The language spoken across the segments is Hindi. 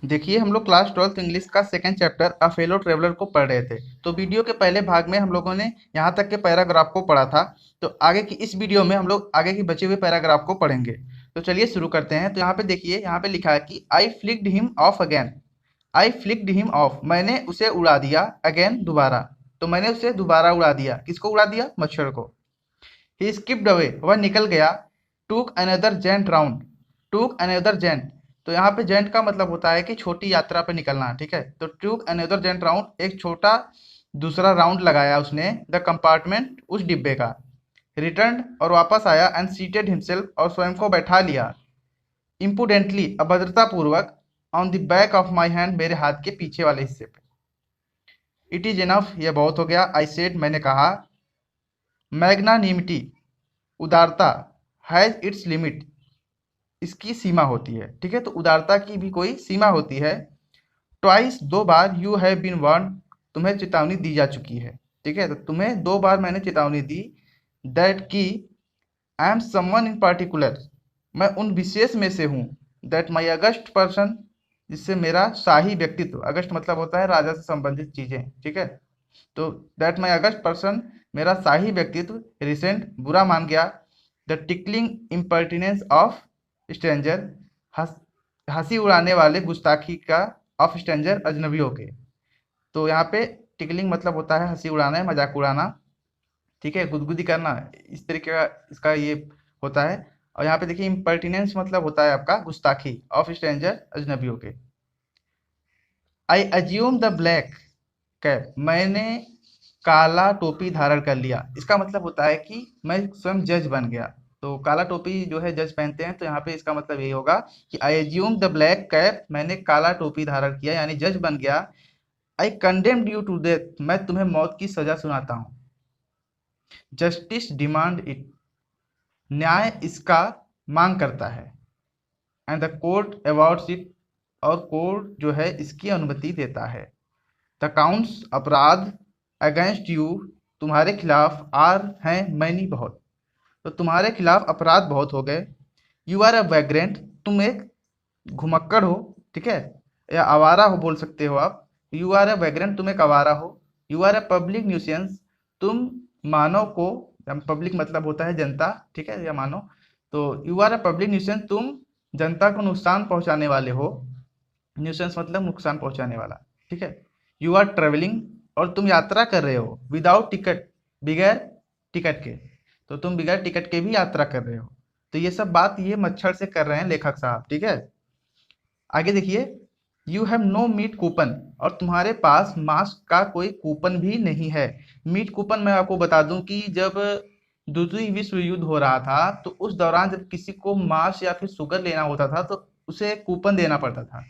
देखिए, हम लोग क्लास 12th इंग्लिश का second chapter a fellow traveller को पढ़ रहे थे। तो वीडियो के पहले भाग में हम लोगों ने यहाँ तक के पैराग्राफ को पढ़ा था। तो आगे की इस वीडियो में हम लोग आगे की बचे हुए पैराग्राफ को पढ़ेंगे। तो चलिए शुरू करते हैं। तो यहाँ पे देखिए, यहाँ पे लिखा है कि I flicked him off again. I flicked him off, मैंने उसे उड़ा दिया। अगेन, दोबारा। तो मैंने उसे दोबारा उड़ा दिया। किसको उड़ा दिया? मच्छर को। ही स्किप्ड अवे, वह निकल गया। टूक अनदर जेंट राउंड। टूक अनदर जेंट, तो यहाँ पे जेंट का मतलब होता है कि छोटी यात्रा पे निकलना। ठीक है, तो टूक अनदर जेंट राउंड, एक छोटा दूसरा राउंड लगाया उसने द कंपार्टमेंट, उस डिब्बे का। रिटर्न, और वापस आया। एंड सीटेड हिमसेल्फ, और स्वयं को बैठा लिया। इम्पुडेंटली, अभद्रतापूर्वक। On the back of my hand, मेरे हाथ के पीछे वाले हिस्से पे। इट इज इनफ, यह बहुत हो गया। आई सेड, मैंने कहा। मैग्नानिमिटी, उदारता। हैज इट्स लिमिट, इसकी सीमा होती है। ठीक है, तो उदारता की भी कोई सीमा होती है। ट्वाइस, दो बार। यू हैव बीन वार्न, तुम्हें चेतावनी दी जा चुकी है। ठीक है, तो तुम्हें दो बार मैंने चेतावनी दी। दैट की, I am someone in particular, मैं उन विशेष में से हूँ। दैट माई अगस्ट पर्सन, जिससे मेरा शाही व्यक्तित्व, अगस्ट मतलब होता है राजा से संबंधित चीजें। ठीक है, तो दैट माई अगस्ट पर्सन, मेरा शाही व्यक्तित्व रिसेंट, बुरा मान गया। द टिकलिंग इम्पर्टिनेंस ऑफ स्ट्रेंजर, हंसी उड़ाने वाले गुस्ताखी का, ऑफ स्ट्रेंजर, अजनबियों के। तो यहाँ पे टिकलिंग मतलब होता है हंसी उड़ाना है, मजाक उड़ाना। ठीक है, गुदगुदी करना, इस तरीके का इसका ये होता है। और यहाँ पे देखिए, इम्पर्टिनेंस मतलब होता है आपका गुस्ताखी, ऑफ स्ट्रेंजर, अजनबियों के। I assume the black cap, मैंने काला टोपी धारण कर लिया। इसका मतलब होता है कि मैं स्वयं जज बन गया। तो काला टोपी जो है जज पहनते हैं, तो यहाँ पे इसका मतलब यही होगा कि I assume the black cap, मैंने काला टोपी धारण किया, यानी जज बन गया। आई कंडेम्ड यू टू डेथ, मैं तुम्हें मौत की सजा सुनाता हूँ। जस्टिस डिमांड इट, न्याय इसका मांग करता है। And the court awards it, और कोर्ट जो है इसकी अनुमति देता है। द काउंट्स, अपराध। अगेंस्ट यू, तुम्हारे खिलाफ। आर, हैं मैनी, बहुत। तो तुम्हारे खिलाफ अपराध बहुत हो गए। यू आर अ वैग्रेंट, तुम एक घुमक्कड़ हो। ठीक है, या आवारा हो बोल सकते हो आप। यू आर अ वैग्रेंट, तुम एक आवारा हो। You are a public nuisance, तुम मानव को, पब्लिक मतलब होता है जनता। ठीक है, या मानव। तो you are a public nuisance, तुम जनता को नुकसान पहुंचाने वाले हो। न्यूसेंस मतलब नुकसान पहुंचाने वाला। ठीक है, यू आर ट्रेवलिंग, और तुम यात्रा कर रहे हो। विदाउट टिकट, बगैर टिकट के। तो तुम बगैर टिकट के भी यात्रा कर रहे हो। तो ये सब बात ये मच्छर से कर रहे हैं लेखक साहब। ठीक है, आगे देखिए। You have no meat coupon, और तुम्हारे पास मांस का कोई कूपन भी नहीं है। मीट कूपन मैं आपको बता दूं कि जब दूसरी विश्व युद्ध हो रहा था, तो उस दौरान जब किसी को मांस या फिर शुगर लेना होता था, तो उसे कूपन देना पड़ता था।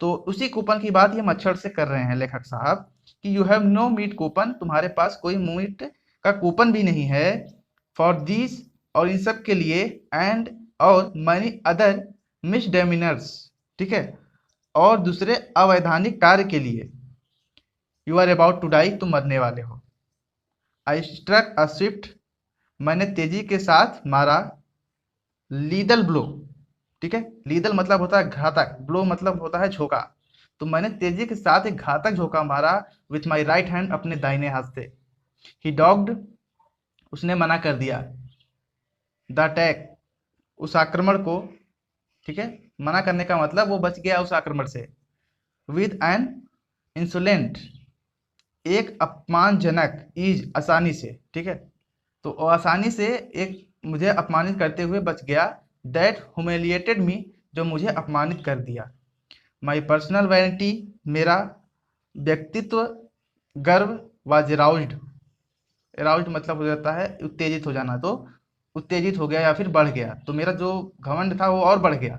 तो उसी कूपन की बात ये मच्छर से कर रहे हैं लेखक साहब, कि you have no meat coupon, तुम्हारे पास कोई मीट का कूपन भी नहीं है। फॉर दिस, और इन सब के लिए। एंड, और मनी अदर मिसडेमिनर्स, ठीक है, और दूसरे अवैधानिक कार्य के लिए। You are about to die, तुम मरने वाले हो। आई स्ट्रक अ स्विफ्ट, मैंने तेजी के साथ मारा। लीदल ब्लो, ठीक है, लीदल मतलब होता है घातक, ब्लो मतलब होता है झोंका। तो मैंने तेजी के साथ एक घातक झोंका मारा। विथ माई राइट हैंड, अपने दाहिने हाथ से। ही डॉग्ड, उसने मना कर दिया। द अटैक, उस आक्रमण को। ठीक है, मना करने का मतलब वो बच गया उस आक्रमण से। विद एन इंसोलेंट, एक अपमानजनक। ईज, आसानी से। ठीक है, तो वो आसानी से एक मुझे अपमानित करते हुए बच गया। दैट हुमिलिएटेड मी, जो मुझे अपमानित कर दिया। माई पर्सनल वैनिटी, मेरा व्यक्तित्व गर्व। वाज अराउज्ड, अराउज्ड मतलब हो जाता है उत्तेजित हो जाना। तो उत्तेजित हो गया या फिर बढ़ गया, तो मेरा जो घमंड था वो और बढ़ गया।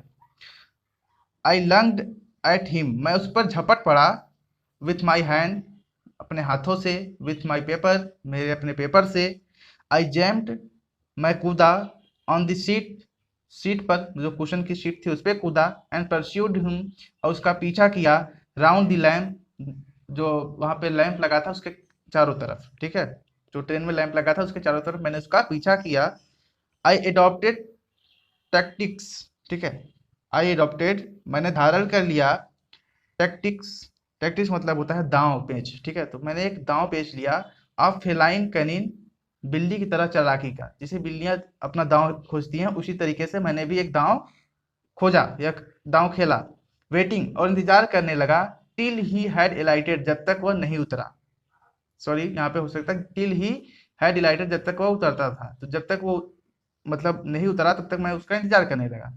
आई लंग्ड एट हिम, मैं उस पर झपट पड़ा। विथ माई हैंड, अपने हाथों से। विथ माई पेपर, मेरे अपने पेपर से। आई जैम्ड, मैं कूदा। ऑन द सीट, सीट पर, जो कुशन की सीट थी उस पर कूदा। एंड परस्यूड हिम, और उसका पीछा किया। राउंड द लैम्प, जो वहां पे लैंप लगा था उसके चारों तरफ। ठीक है, जो ट्रेन में लैंप लगा था उसके चारों तरफ मैंने उसका पीछा किया। आई एडॉप्टेड टैक्टिक्स, ठीक है, आई एडॉप्टेड, मैंने धारण कर लिया। टैक्टिक्स, टैक्टिक्स मतलब होता है दांव पेच, ठीक है। तो मैंने एक दांव पेच लिया ऑफ फेलाइन कैनिन, बिल्ली की तरह चालाकी का, जैसे बिल्लियां अपना दांव खोजती हैं उसी तरीके से मैंने भी एक दांव खोजा या दांव खेला। वेटिंग, और इंतजार करने लगा, टिल ही हैड एलाइटेड, जब तक वह नहीं उतरा। सॉरी, यहाँ पे हो सकता है टिल ही हैड एलाइटेड, जब तक वह उतरता था, तो जब तक वो मतलब नहीं उतरा तब तक मैं उसका इंतजार करने लगा।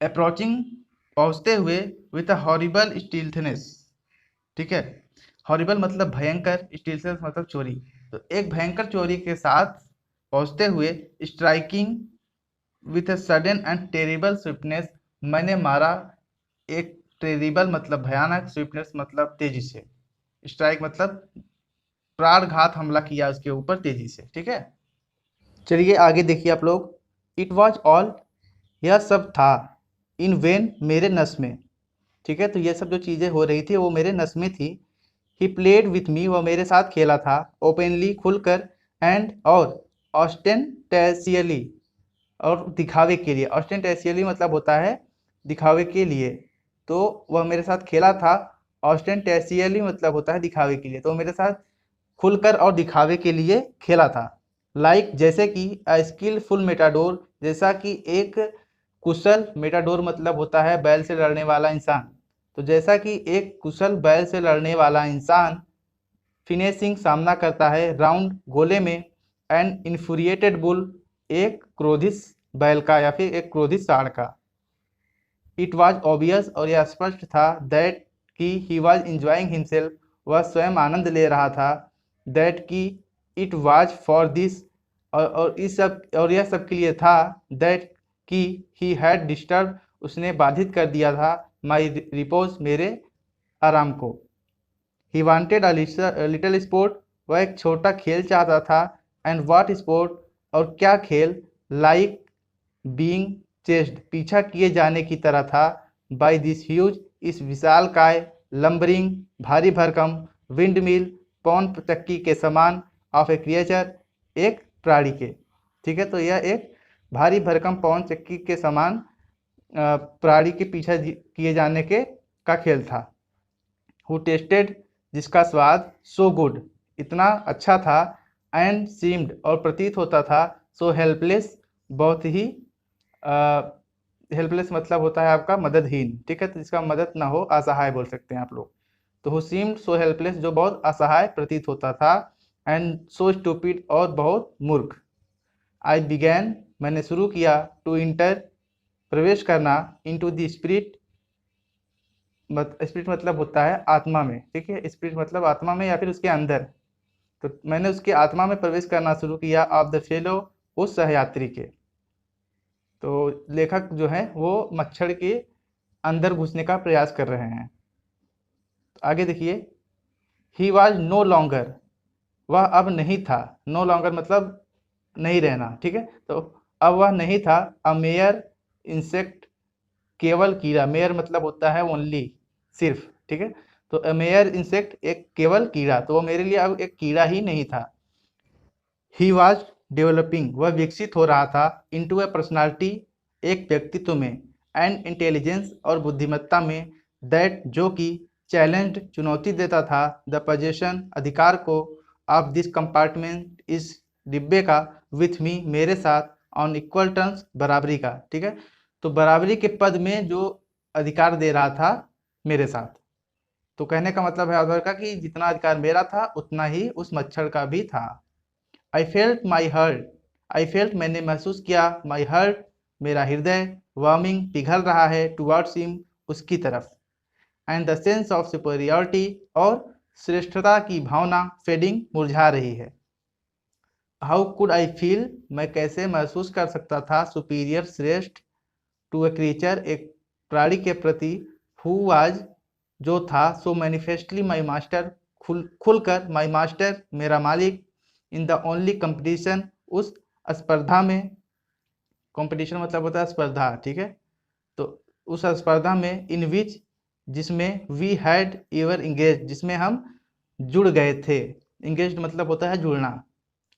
अप्रोचिंग, पहुंचते हुए, विथ अ हॉरिबल स्टील्थनेस, ठीक है। हॉरिबल मतलब भयंकर, स्टील्थनेस मतलब चोरी। तो एक भयंकर चोरी के साथ पहुंचते हुए, striking with a sudden and terrible swiftness, मैंने मारा एक, टेरिबल मतलब भयानक, स्विफ्टनेस मतलब तेजी से, स्ट्राइक मतलब प्राणघात हमला किया उसके ऊपर तेजी से, ठीक है। चलिए आगे देखिए आप लोग। इट वॉज ऑल, यह सब था, इन वेन, मेरे नस में, ठीक है। तो ये सब जो चीज़ें हो रही थी वो मेरे नस में थी। ही प्लेड विथ मी, वह मेरे साथ खेला था, ओपनली, खुलकर, एंड, और, ऑस्टेंटेशियली, और दिखावे के लिए। ऑस्टेंटेशियली मतलब होता है दिखावे के लिए, तो वह मेरे साथ खेला था। ऑस्टेंटेशियली मतलब होता है दिखावे के लिए, तो मेरे साथ खुलकर और दिखावे के लिए खेला था। लाइक जैसे कि अ स्किलफुल मेटाडोर, जैसा कि एक कुशल, मेटाडोर मतलब होता है बैल से लड़ने वाला इंसान, तो जैसा कि एक कुशल बैल से लड़ने वाला इंसान फिनिशिंग सामना करता है राउंड गोले में, एंड इन्फ्यूरिएटेड बुल, एक क्रोधित बैल का या फिर एक क्रोधित सांड का। इट वॉज ऑबियस, और यह स्पष्ट था, दैट कि ही वॉज इंजॉइंग हिमसेल्फ, वह स्वयं आनंद ले रहा था। दैट कि इट वॉज फॉर दिस, और इस सब, और यह सब के लिए था। दैट कि ही हैड डिस्टर्ब, उसने बाधित कर दिया था, माई रिपोज, मेरे आराम को। He wanted a little sport, वह एक छोटा खेल चाहता था। एंड व्हाट स्पोर्ट, और क्या खेल, लाइक बीइंग चेस्ड, पीछा किए जाने की तरह था, बाय दिस ह्यूज, इस विशाल काय, लंबरिंग, भारी भरकम, विंड मिल, पवन चक्की के समान, ऑफ ए क्रिएचर, एक प्राणी के, ठीक है। तो यह एक भारी भरकम पवन चक्की के समान प्राणी के पीछा किए जाने के का खेल था। हु टेस्टेड, जिसका स्वाद, सो गुड, इतना अच्छा था, एंड सीम्ड, और प्रतीत होता था, सो हेल्पलेस, बहुत ही हेल्पलेस मतलब होता है आपका मददहीन, ठीक है। तो जिसका मदद ना हो, असहाय बोल सकते हैं आप लोग। तो हु सीम्ड सो हेल्पलेस, जो बहुत असहाय प्रतीत होता था, एंड सो स्टूपिड, और बहुत मूर्ख। आई बिगैन, मैंने शुरू किया, टू इंटर, प्रवेश करना, इनटू द स्पिरिट, स्पिरिट मतलब होता है आत्मा में, ठीक है। स्पिरिट मतलब आत्मा में या फिर उसके अंदर, तो मैंने उसके आत्मा में प्रवेश करना शुरू किया, ऑफ द फेलो, उस सहयात्री के। तो लेखक जो है वो मच्छर के अंदर घुसने का प्रयास कर रहे हैं। तो आगे देखिए। ही वॉज नो लॉन्गर, वह अब नहीं था, नो लॉन्गर मतलब नहीं रहना, ठीक है। तो अब वह नहीं था, अ मेयर इंसेक्ट, केवल कीड़ा, मेयर मतलब होता है ओनली, सिर्फ, ठीक है। तो अ मेयर इंसेक्ट, एक केवल कीड़ा, तो वो मेरे लिए अब एक कीड़ा ही नहीं था। ही वॉज डेवलपिंग, वह विकसित हो रहा था, इनटू ए पर्सनालिटी, एक व्यक्तित्व में, एंड इंटेलिजेंस, और बुद्धिमत्ता में, दैट, जो कि चैलेंज, चुनौती देता था, द पोजेशन, अधिकार को, ऑफ दिस कंपार्टमेंट, इस डिब्बे का, विथ मी, मेरे साथ, ऑन इक्वल टर्म्स, बराबरी का, ठीक है। तो बराबरी के पद में जो अधिकार दे रहा था मेरे साथ, तो कहने का मतलब है ऑथर का कि जितना अधिकार मेरा था उतना ही उस मच्छर का भी था। I felt my hurt, I felt मैंने महसूस किया, माई हर्ट, मेरा हृदय, वार्मिंग, पिघल रहा है, टुवर्ड्स हिम, उसकी तरफ, एंड द सेंस ऑफ सुपरियॉरिटी, और श्रेष्ठता की भावना, फेडिंग, मुरझा रही है। हाउ कुड आई फील, मैं कैसे महसूस कर सकता था, सुपीरियर, श्रेष्ठ, टू अ क्रीचर, एक प्राणी के प्रति, हु वाज, जो था, सो मैनिफेस्टली माई मास्टर, खुलकर, माई मास्टर, मेरा मालिक, इन द ओनली कंपटीशन, उस स्पर्धा में, कंपटीशन मतलब होता है स्पर्धा, ठीक है। तो उस स्पर्धा में, इन विच, जिसमें, वी हैड एवर इंगेज, जिसमें हम जुड़ गए थे, इंगेज मतलब होता है जुड़ना।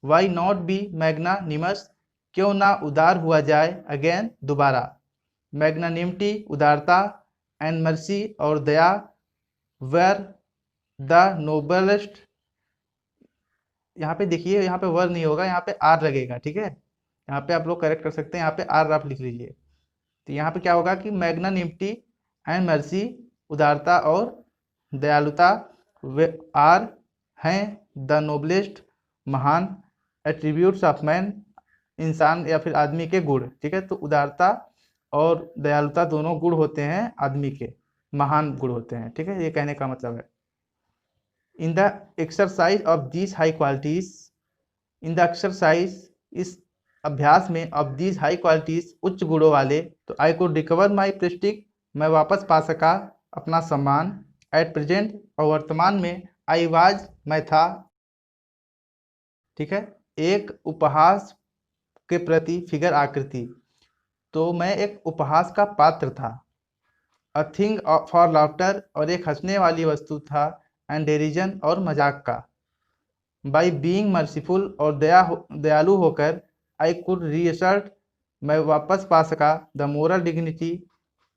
वाई नॉट बी मैग्नानिमस, क्यों ना उदार हुआ जाए, अगेन, दोबारा, मैग्नानिमटी, उदारता, एंड मर्सी और दया वर द नोबलेस्ट। यहाँ पे देखिए, यहाँ पे वर नहीं होगा, यहाँ पे आर लगेगा, ठीक है। यहाँ पे आप लोग करेक्ट कर सकते हैं, यहाँ पे आर आप लिख लीजिए। तो यहाँ पे क्या होगा कि मैग्नानिमिटी एंड मर्सी, उदारता और दयालुता, वे आर हैं द नोबलेस्ट, महान, एट्रीब्यूट्स ऑफ मैन, इंसान या फिर आदमी के गुण, ठीक है। तो उदारता और दयालुता दोनों गुण होते हैं आदमी के, महान गुण होते हैं, ठीक है। ये कहने का मतलब है। In the exercise of these high qualities, in the exercise, इस अभ्यास में, ऑफ दीज हाई क्वालिटीज, उच्च गुणों वाले, तो I could recover my prestige, मैं वापस पा सका अपना सम्मान, एट प्रेजेंट, और वर्तमान में, आई वाज, मैं था, ठीक है। एक उपहास के प्रति, फिगर आकृति, तो मैं एक उपहास का पात्र था, अ थिंग फॉर लाफ्टर, और एक हंसने वाली वस्तु था, एंड डेरिजन, और मजाक का, बाई बीइंग मर्सीफुल, और दयालु होकर, आई कुड रीअसर्ट, मैं वापस पा सका, द मोरल डिग्निटी,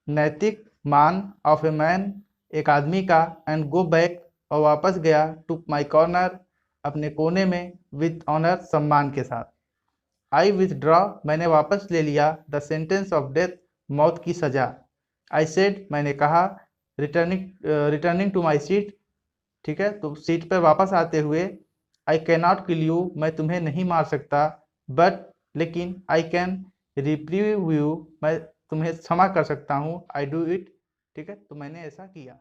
नैतिक मान, ऑफ ए मैन, एक आदमी का, एंड गो बैक, और वापस गया, टू माई कॉर्नर, अपने कोने में, विद ऑनर, सम्मान के साथ। आई विथड्रॉ, मैंने वापस ले लिया, द सेंटेंस ऑफ डेथ, मौत की सजा। आई सेड, मैंने कहा, रिटर्निंग टू माई सीट, ठीक है। तो सीट पर वापस आते हुए, I can not kill you, मैं तुम्हें नहीं मार सकता, बट, लेकिन, आई कैन रिप्रीव यू, मैं तुम्हें क्षमा कर सकता हूँ, आई डू इट, ठीक है। तो मैंने ऐसा किया।